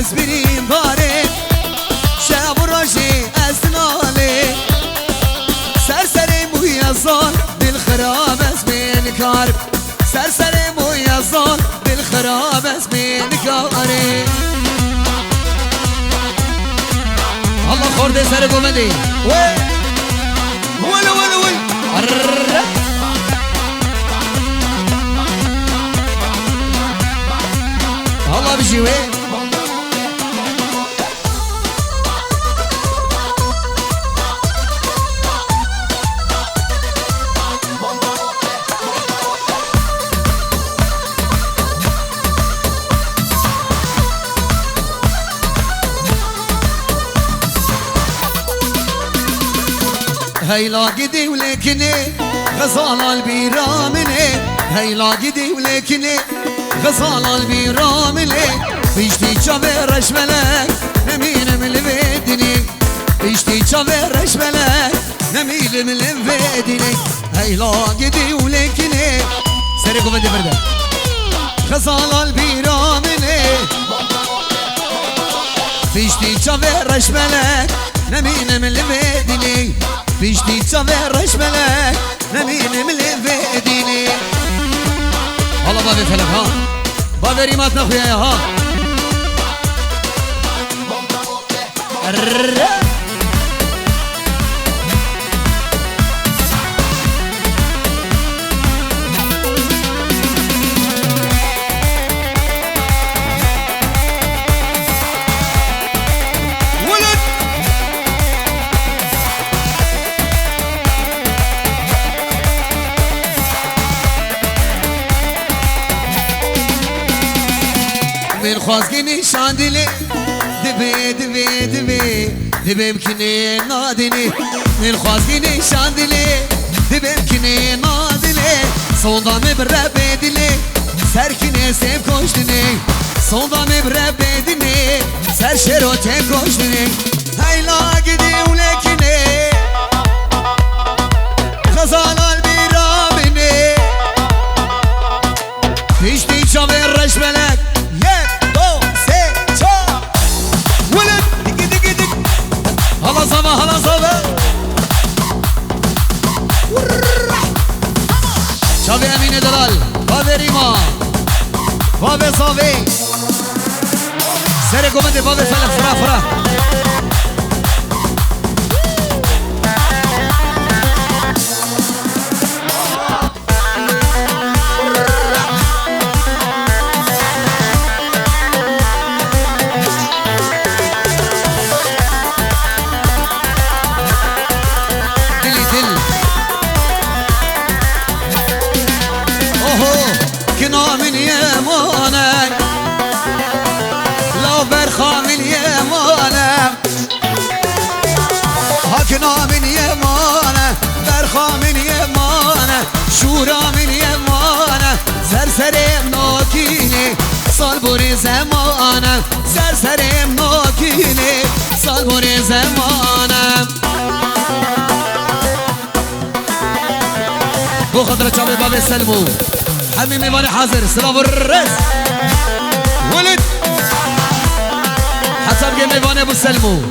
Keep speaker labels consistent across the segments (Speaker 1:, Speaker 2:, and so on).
Speaker 1: از بریم داره شب و راجی از ناله سرسر موی ازان دل خراب از بین کار سرسر موی ازان دل خراب از بین کاره الله خورده سر گومدی ولا ولا ولا الله بجيوه هيلا قدي ولكني غزال البيرامني هيلا قدي ولكني غزال البيرامني بيشتي شافي رشملك نميل من الفيدني بيشتي شافي رشملك نميل من الفيدني هيلا قدي ولكني سرقوا بدي برده غزال البيرامني بيشتي شافي رشملك نميل من الفيدني بيشتي شافي رشملك نميل من الفيدني والله بابي فلك ها بابي ريمات نخويا ها من خوازگی شاندلی دبی دبی دبی دبی بکنی نادلی من خوازگی شاندلی دبی بکنی نادلی صندام بره بدلی سرکنی سیب کشتنی صندام بره بدلی سر شروط کشتنی هیلا گدی ولکنی غزال البیرامنی پیشتی چاوی رشملک هلا صبا شافي امين دلال بابي ريما بابي صافي سري قومندي بابي فلك فرا كنا من يمانك لو برخا من يمانك هكنا من يمانك برخا من يمانك شورا من يمانك سرسرم ناكيني صالبوري زمانك سرسرم ناكيني صالبوري زمانك بو خضرة شابي بابي سلمو حمي ميماني حاضر سلاف الرز ولد حسب جيم ميماني ابو سلمو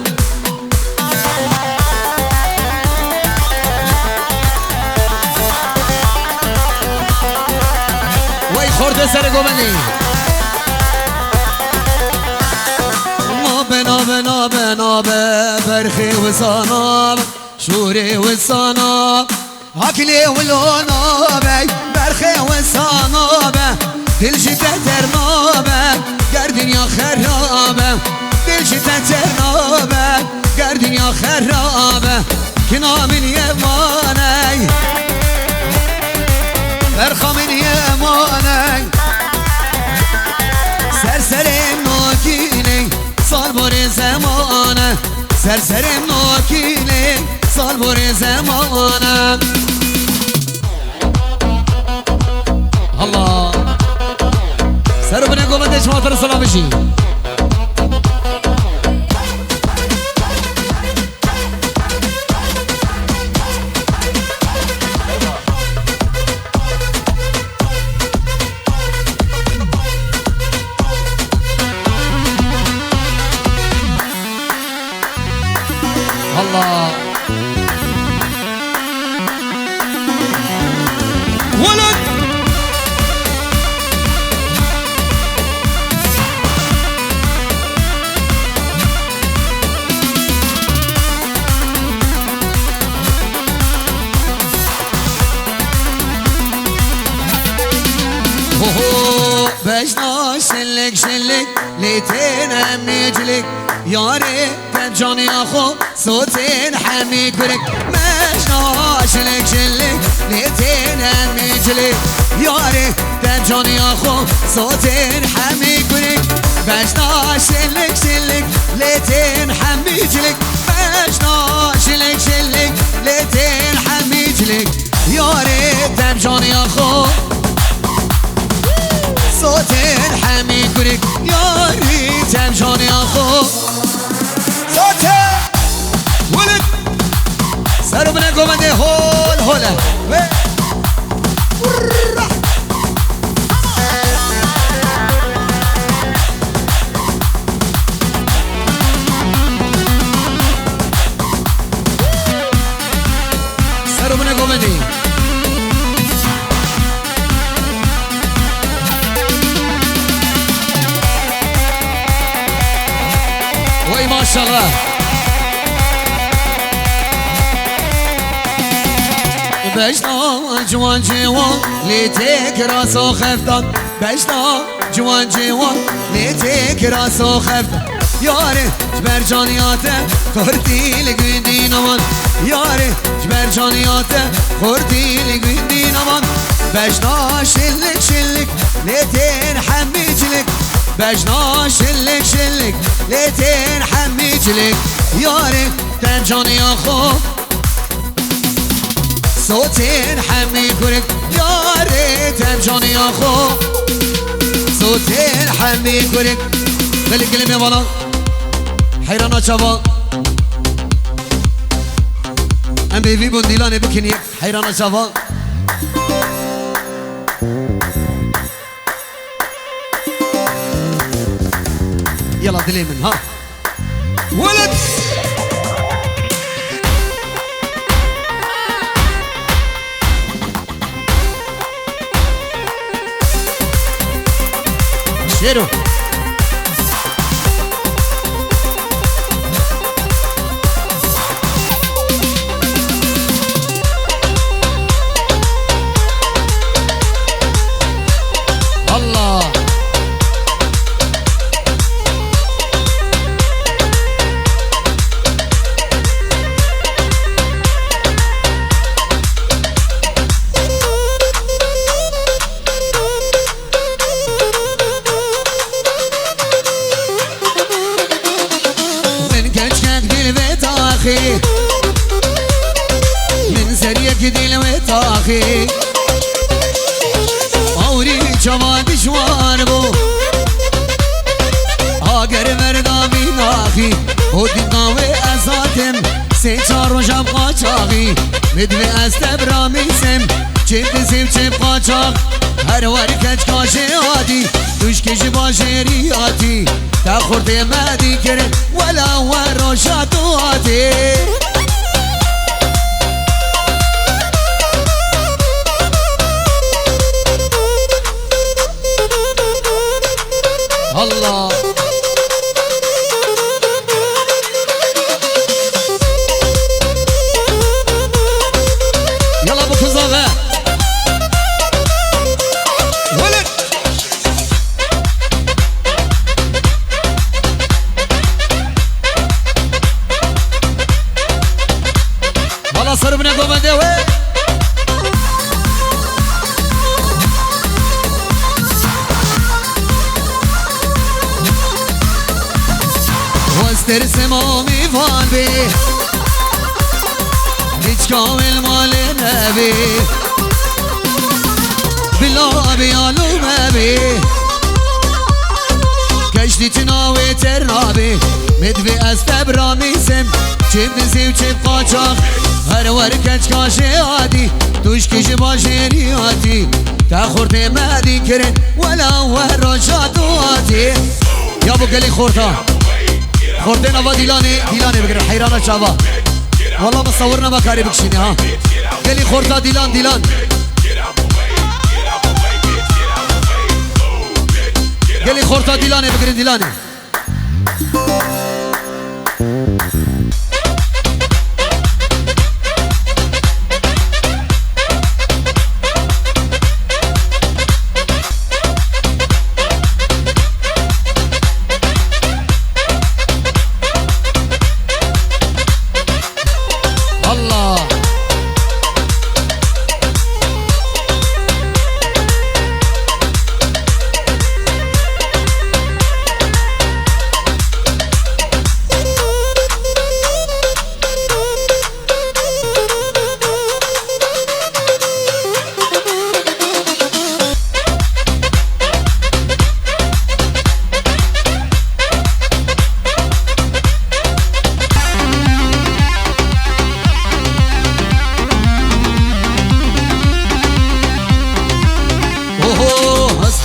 Speaker 1: وي خورده سر گومنی نابه برخي وصاناب شوري وصاناب هاكلي ولونابي برخي وصانابه دل جدا ترنابه گر دنیا خرابه دل جدا ترنابه گر دنیا خرابه کنا من یمانه برخا من یمانه سرسرم ناکینه سال بار زمانه سرسرم ناکینه سال بار زمانه الله سرو بني قومت اجماعات الصلاة بشي هو بجنا شلك شلك ليتين همي جلك يا ريت جاني اخو صوتين حمي كرك بجنا شلك شلك ليتين همي جلك يا ريت جاني اخو صوتين حمي كرك بجنا شلك شلك ليتين حمي جلك بجنا شلك شلك ليتين حمي جلك يا ريت جاني اخو صوتين حمي كرك يا ريتم جاني اخو صوتين ولد سرو بنا قومنده هول هولا سرو بنا قومنده وي ما شاء الله بجنا جوان جوان ليتك راسو خفتان بجنا جوان جوان ليتك راسو خفتان ياري جبر جانياته خورتي لگویندی نمان یاری جبر جانیاته خورتي لگویندی نمان بجنا شلك شلك ليتين حمي جلك بجنا شلك شلك ليتين حمي جلك ياري تنجاني اخو صوتين حمي كرك ياري تنجاني اخو صوتين حمي كرك خلي كلمة بنا حيرانا شبا ام بيبي بنديلاني بكني حيرانا شبا يلا دلي من ها ولد شيرو الله من سريك دل وطاخي اوري جواد شوار بو اگر مردا بیناخی خودی قاوه ازاتم سه چار و شب قاچاقی مدوی از تبرا میسم چند سیم چپ قاچاق هر وار کچ کاشه آدی دوش کش باشه ریاتی تا خورده مدی کرد ولا ور شاتو آتی الله يلا ابو كزاغه ولد والله صربنا قومنده وين ترسم آمیوان بی هیچ کامل مال نبی بلا بیالوم بی کشتی تناوی ترنابی مدوی از فبرا میسم چیم دزی و چیم قاچاق هر ور کچ کاشه آدی توش کش باشه ریاتی تا خورده مدی کرن ولا ور راشاتو آتی یا بو گلی خورتا خوردنا و دیلانه بگرن حیرانه شبا والله مصورنا ما کاری بکشینی ها گلی خوردا دیلان گلی خوردا دیلانه بگرن دیلانه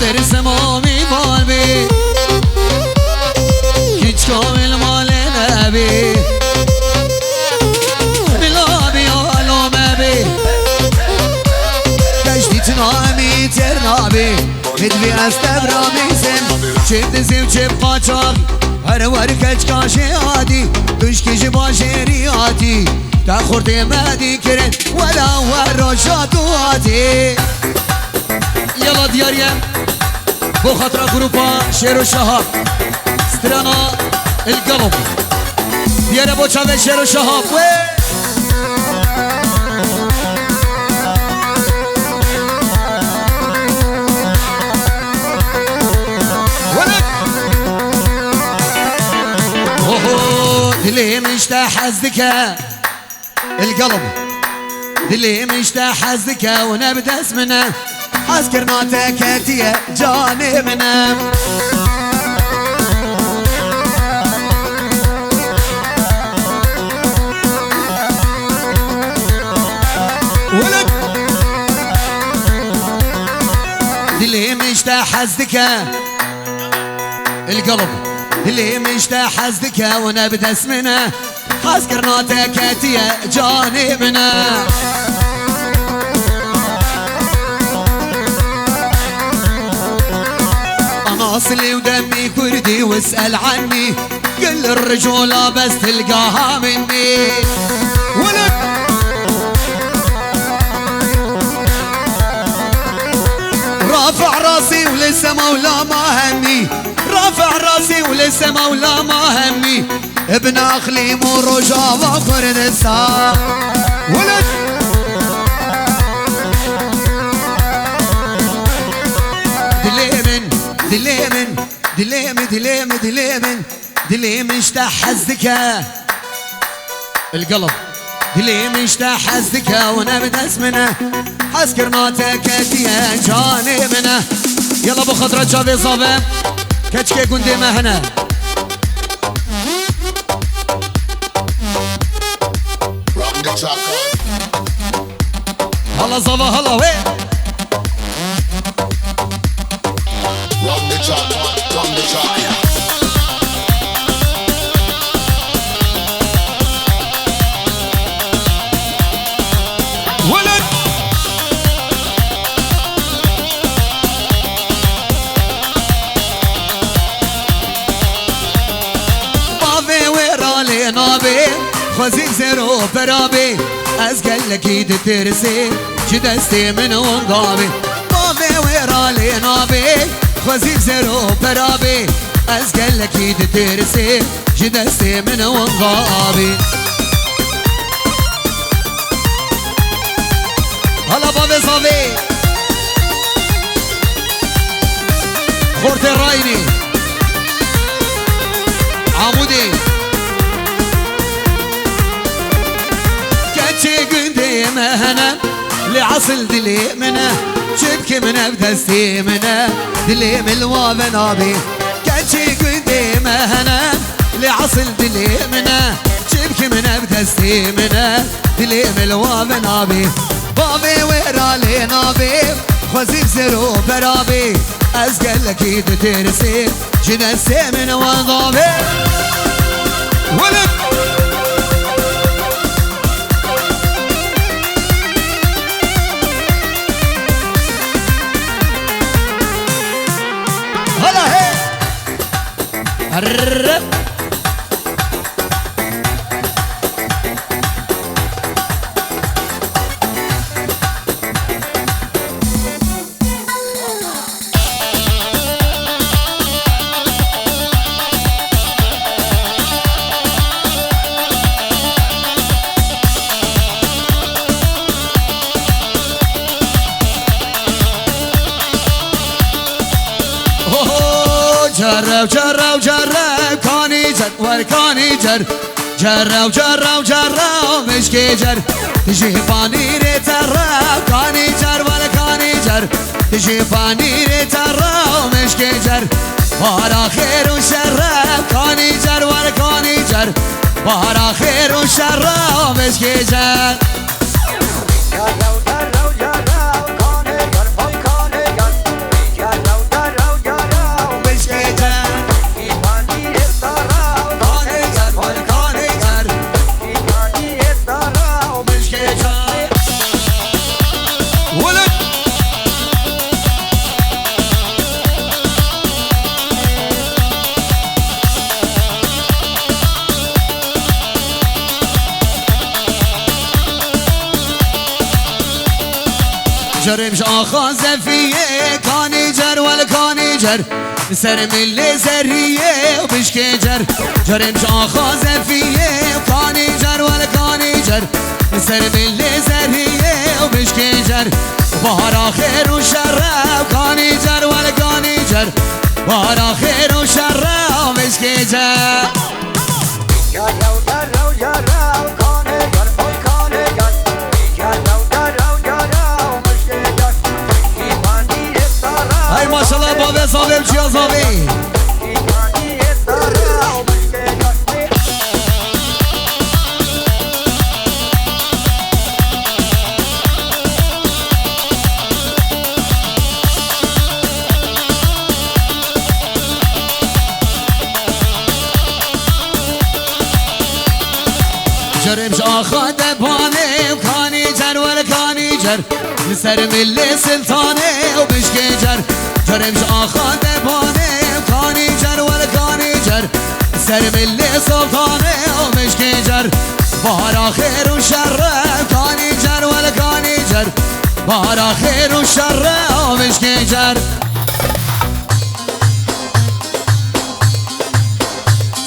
Speaker 1: ترسم آمی مال بی هیچ کامل مال نبی بلا بی آلومه بی گشتی تنامی ترنابی مدوی از تبرامیزم چه دزیم چه قاچاق هر ورکج کاشی عادی دوش کش باشه ریاتی تا خورده مدی کرن ولا ورشات واتي يلا دياريم بو خاطر جروبا شير وشهاب سترانا القلب ديار ابو شاب شير وشهاب دلي مشتاح حزدك القلب دلي مشتاح حزدك ونبدا اسمنا عسكر ناتكاتية جانبنا ولد دلي مشتاح حزدك القلب اللي مشتاح حزدك ونبدا اسمنا عسكر ناتكاتية جانبنا انا اصلي ودمي كردي واسأل عني كل الرجولة بس تلقاها مني ولد رافع راسي ولسه مولا ما همي رافع راسي ولسه مولا ما همي ابن اقليم ورجاوة وكردستان ولد دلي مشتاح حزدك القلب دلي مشتاح حزدك ونبدا اسمنا عسكر ناتكاتية جانبنا يلا ابو خضرة جابي صابة كتشكي قندي ما هنا هلا صابة هلا وين ولد بابي ويرالي نابي خزيك زيرو برابي أزقل لكيد ترسي جدستي من ونقابي بابي ويرالي نابي خزيك زيرو برابي أزقل لكيد ترسي جدستي من ونقابي هلا بابي صافي خورت الرايني عمودي كاتشي قندي مهنا لعصل دلي منا شبكي منا بدستي منا دلي من الوابن ابي كاتشي قندي مهنا لعصل دلي منا شبكي منا بدستي منا دلي من الوابن ابي بابي ويرالي نابي خزيب زيرو برابي أزقل لكيد ترسي جنسي من وضابي ولد هلا هي الرب جرب كاني جر وركاني جر جرب مشكي جر تجي فاني ريترب كاني جر وركاني جر تجي فاني ريترب مشكي جر بارا خير وشرب كاني جر وركاني جر بارا خير وشرب مشكي جر جرب جرمش آخا زفیه کانی جر ول کانی جر سر مل زریه و بشکی جر جرمش آخا زفیه کانی جر ول کانی جر سر مل زریه و بشکی جر بهار آخر و شر کانی جر ول کانی جر بهار آخر و شر و بشکی جر های ماشالله بابه زاویم چیا زاوی جرمش آخا دبانه و کانی جر ول کانی جر سر مل سلطانه و بشکی جر جرمش آخا دبانه و کانی جر ول کانی جر سر مل سلطانه و بشکی جر بهار آخر و شر کانی جر ول کانی جر بهار آخر و شر و بشکی جر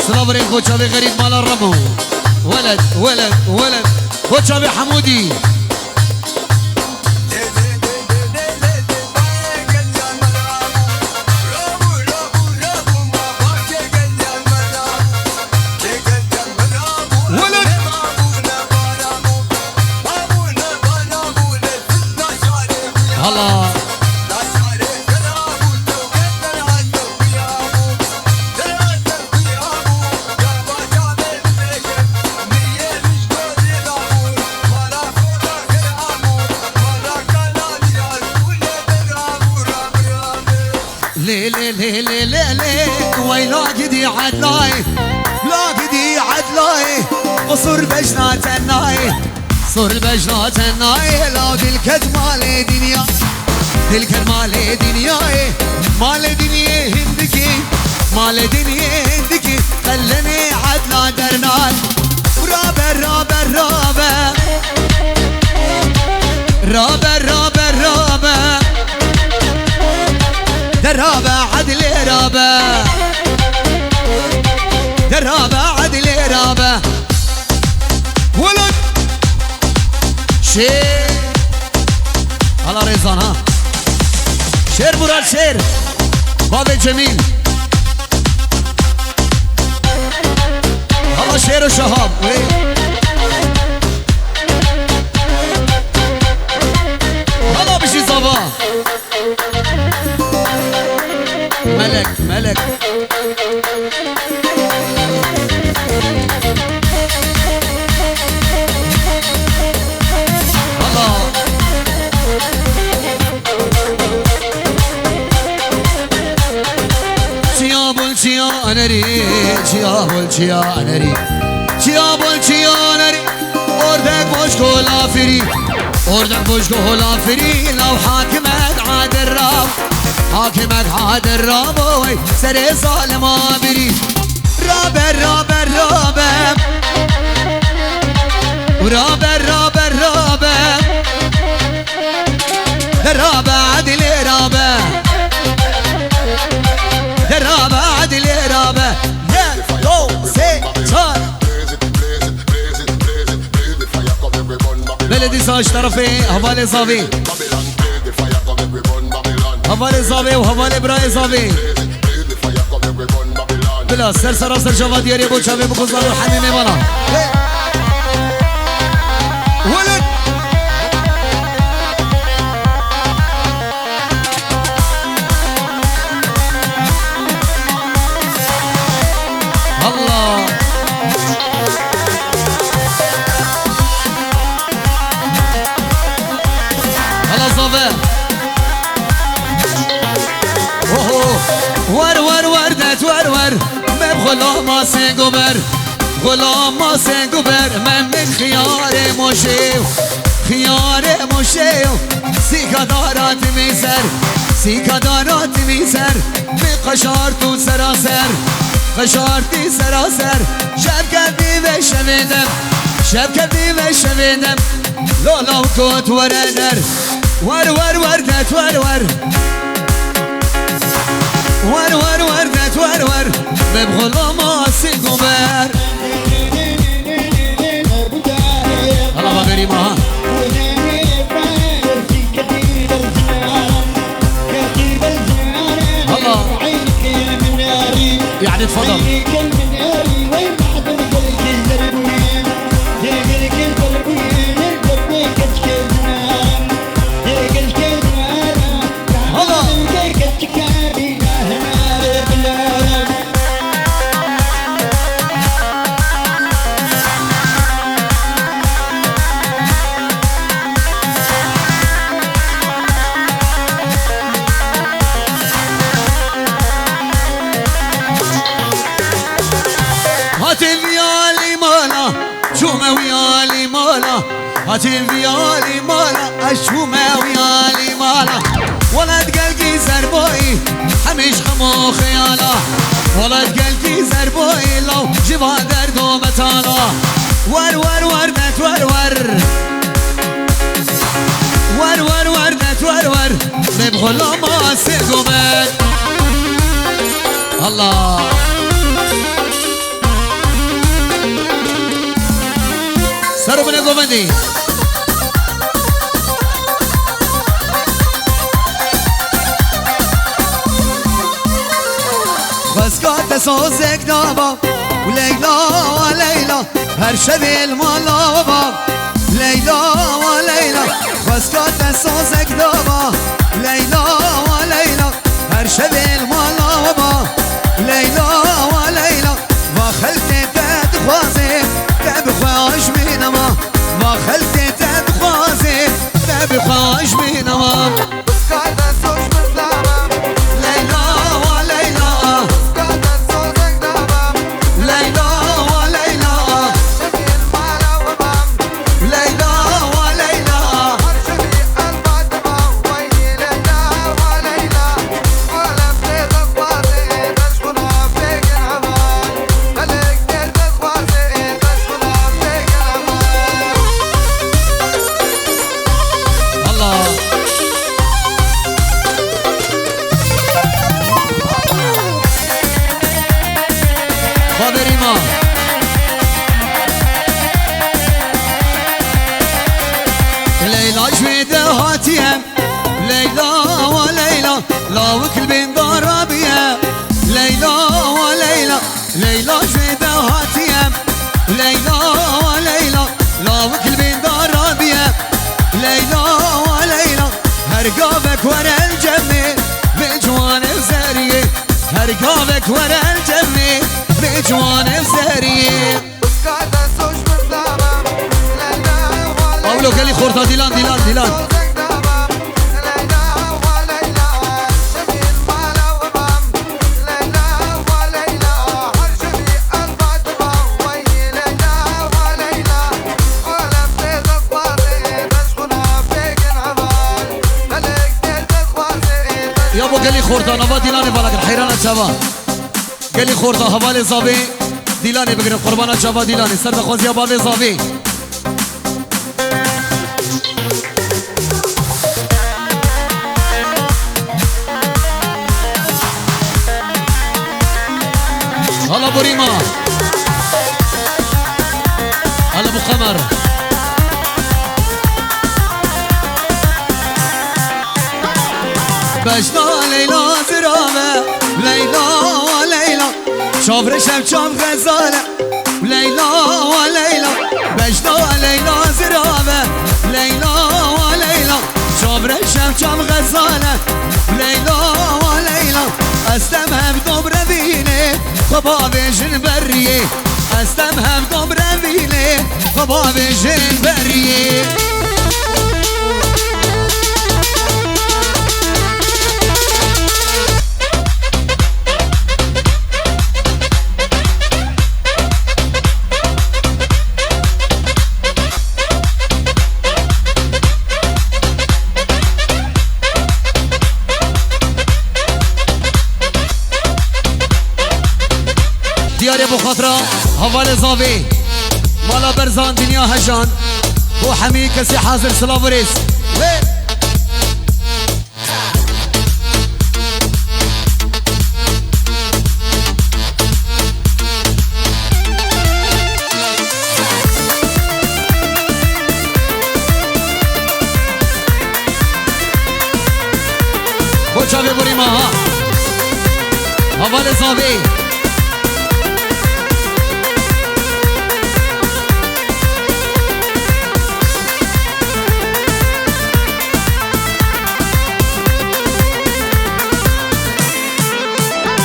Speaker 1: سلام عليكم خوتشابي غريب مال الرمو ولد ولد ولد خوتشابي حمودي هلا لي لي لي لي لي لي ويلا قدي عدلاي لا قدي عدلاي وصور بجنات الناي صور بجنات الناي لا دلكد مال دنيا دلكد مال دنيا مال دنيا هندكي مال دنيا هندكي خلني عدلا درناي رابر رابر رابر رابر رابر رابر درابة عدل رابة درابة عدل رابة ولد شير هلا ريزان ها شير مراد شير بابي جميل هلا شير وشهاب هلا بشي صباح ملك ملك الله چیابول چیا انری چیابول چیا انری چیابول چیا انری اردک باش کولا فری اردک باش کولا فری لو حاکمت عادل راب حاكمك عاد الرابوي سري ظالم عابري رابر رابر رابر ورابر رابر رابر رابر عدل رابر رابر عدل رابر دو سي چار بلدي ساش طرفي حوالي صافي حوالي زاوي وحوالي براي زاوي بلا سر سراسر جواد ياري ابو شابي بخزار الحنيني مانا ولد الله هلا زاوي ور ور وردت ور ور من غلام سنگوبر غلام سنگوبر من خيار مشيو خيار مشيو سيكا دارات ميسر سيكا دارات ميسر من قشارتو سراسر قشارتي سراسر شب كدي وشويدم شب كدي وشويدم لولا كنت وردر ور ور وردت ور ور ور ور وردت ور ور ببغلا ماسي قبر الله ما غريبة ها الله يعني تفضل هاتي الفيالي مالا الشومة ويالي مالا ولد قلبي زربوي حميش خمو خيالا ولد قلبي زربوي لو جبا دردو بتالا ور ور وردت ور ور ور ور وردت ور ور ببغلا ما سيقومت الله سرو بنا قومندي بسكات سوزك دابا وليلى وليلى هر شب المالابا ليلى وليلى بسكات سوزك دابا ليلى وليلى هر شب المالابا ليلى وليلى وخلتي تدخوازي تبخواش بينما وخلتي تدخوازي تبخواش بينما ليلى وليلى لا وكل بين ضربيها ليلى وليلى ليلى جيدة هاتيها ليلى وليلى لا وكل بين ضربيها ليلى وليلى هرقابك ورا الجنة بجوان بزارية هرقابك ورا الجنة بجوان بزارية قولوا قال لي خورطة ديلان ديلان ديلان يابا قال لي خورطة نبا ديلاني بالك الحيرانة شبا قال لي خورطة هبالي صابي ديلاني بقرن قربانة شبا ديلاني سرد خوزي هبالي صابي هلا ابو ريما هلا ابو قمر بجنا ليلى زرامه ليلى وليلى شوف رشم شوف غزاله ليلى وليلى بجنا ليلى زرامه ليلى وليلى شوف رشم شوف غزاله ليلى وليلى استمهم دوبره بينه خباب جن بريه استمهم دوبره بينه خباب جن بريه ديار ابو خطره حوالي زاوي مالا برزان دنيا هجان بو حمي كسي حاضر سلافوريس کوچا ببریم ها اول زاوی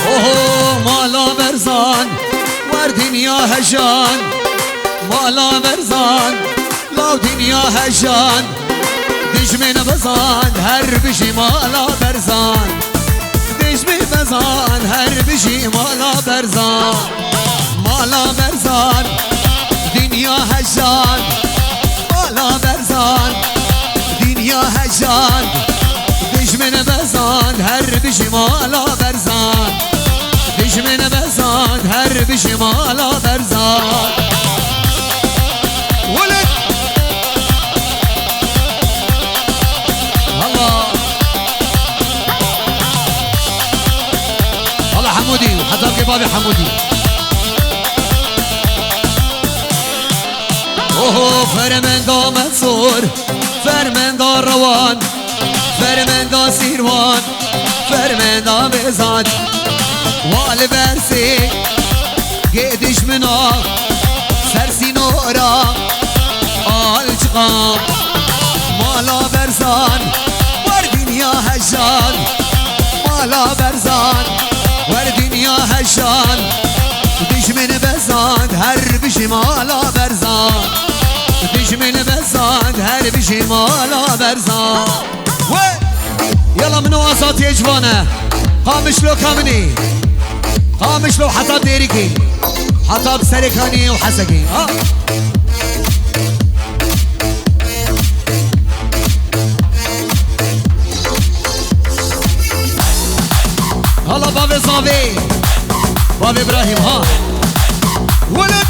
Speaker 1: اوه مالا برزان ور دنیا هجان مالا برزان لاو دنیا هجان دجمن بزان هر بشی مالا برزان دجمن بزان هر بشی مالا برزان مالا برزان دنیا هجان مالا برزان دنیا هجان دجمن بزان هر بشی مالا برزان دجمن بزان هر بشی مالا برزان ولد الله حمودي وحضر كبابي حمودي اوه فرمندا منصور فرمندا روان فرمندا سیروان فرمندا بزاد وال برسی گیدش منا سرسی نورا آلچقام مالا برزان ور دنیا هجان مالا برزان ور دنیا هجان دشمن بزان هر بشی مالا برزان دشمن بزان هر بشی مالا برزان يلا من وسط يا جبانه قامش لو كامني قامش لو حطب ديريكي حطب سريكاني وحسكي هلا بابي صافي بابي ابراهيم ها ولد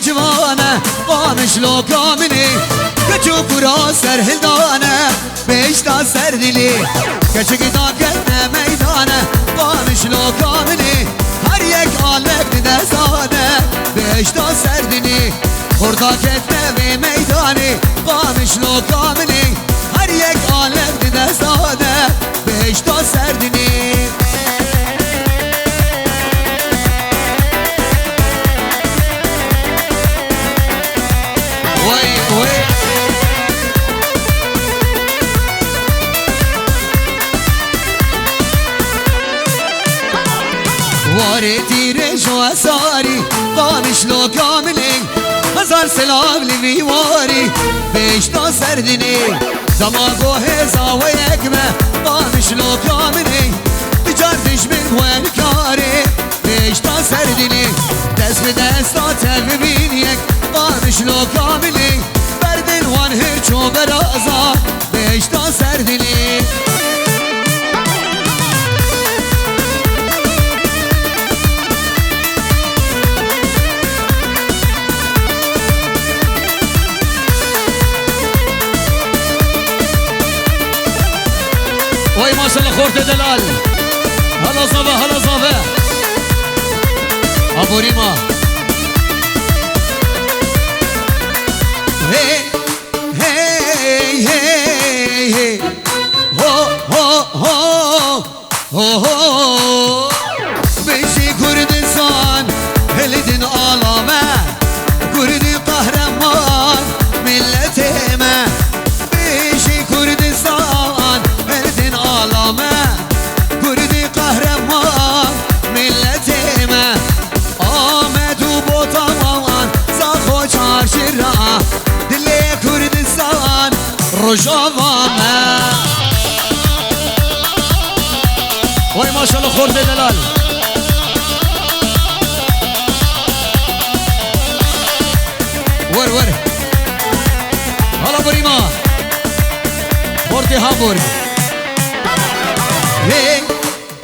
Speaker 1: جوانه قامش لو كامني كچو پورا سر هلدانه بيشتا سر دلي كچك دا كتنا ميدانه قامش لو كامني هر يك آلك دستانه بيشتا سر دلي خوردا كتنا بي ميداني قامش لو كامني هر يك آلك دستانه بيشتا سر دلي واري تيرش واساري قامش لو كاملي هزار سلام لي واري بيشتا سردني دماغو هزا ويكمه قامش لو كاملي بجردش من وين كاري بيشتا سردني دست بدستا تبينيك قامش لو كاملي بردن وان هرچو برازا بيشتا سردني وای ماشاءالله خورده دلال هلا صبا هلا صبا ابو ریما هی هی هی هی هو هو هو هو هو بشی کردستان هلدین آلامه کردی قهرمان ملتمه بشی کردستان هلدین آلامه کردی قهرمان ملتمه آمد و بوتامان ساخو چارشی را دل کردستان رجاوامه وای ماشاءالله خورده دلال ور ور هلا بریما بورتی هامبورگ هی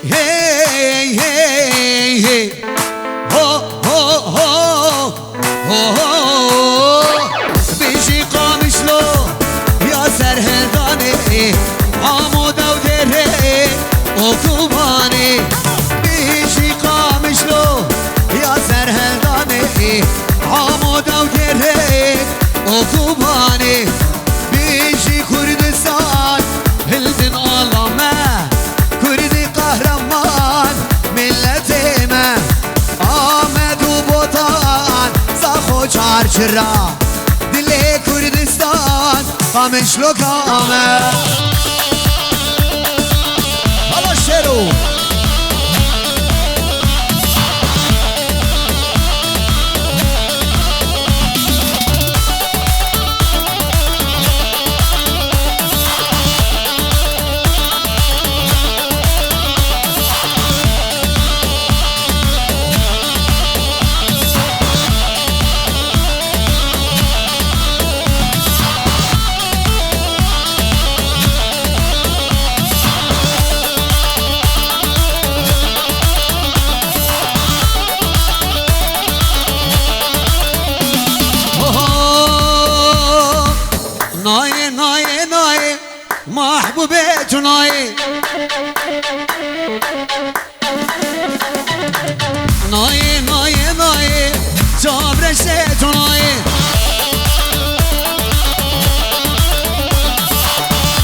Speaker 1: هی هی هی هو هو هو هو بیشی قامشلو یا سرهندانه آمود و دره و کوبانه بیشی قامشلو یا سرهندانه آمود و دره و کوبانه بیشی کردستان هلدن آلامه کردی قهرمان ملت من آمد و بوتان ساخو چارچرا دل کردستان خامش لکامه حالا شروع ناي ناي ناي محبوبة ناي ناي ناي ناي جابرشة ناي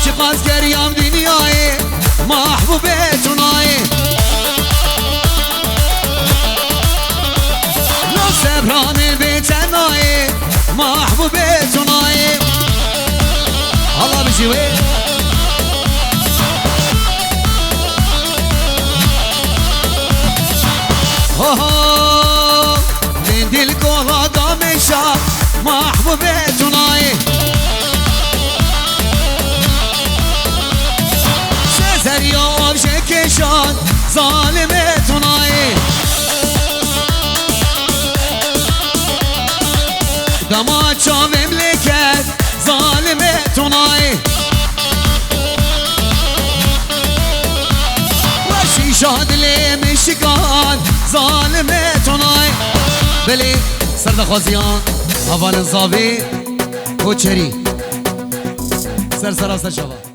Speaker 1: چقدر گریم دنیای محبوبة ناي لو سبران البيت ناي محبوبة ناي الله بجوي من دل قولا دامشا محبوبة تناي شزر يوم شكشان ظالمة تناي دمات شا مملكت ظالمة تناي شاد لي مشكان ظالمة تناي بلي سرد خوزيان هوال الزابي وچري سر سراسر شباب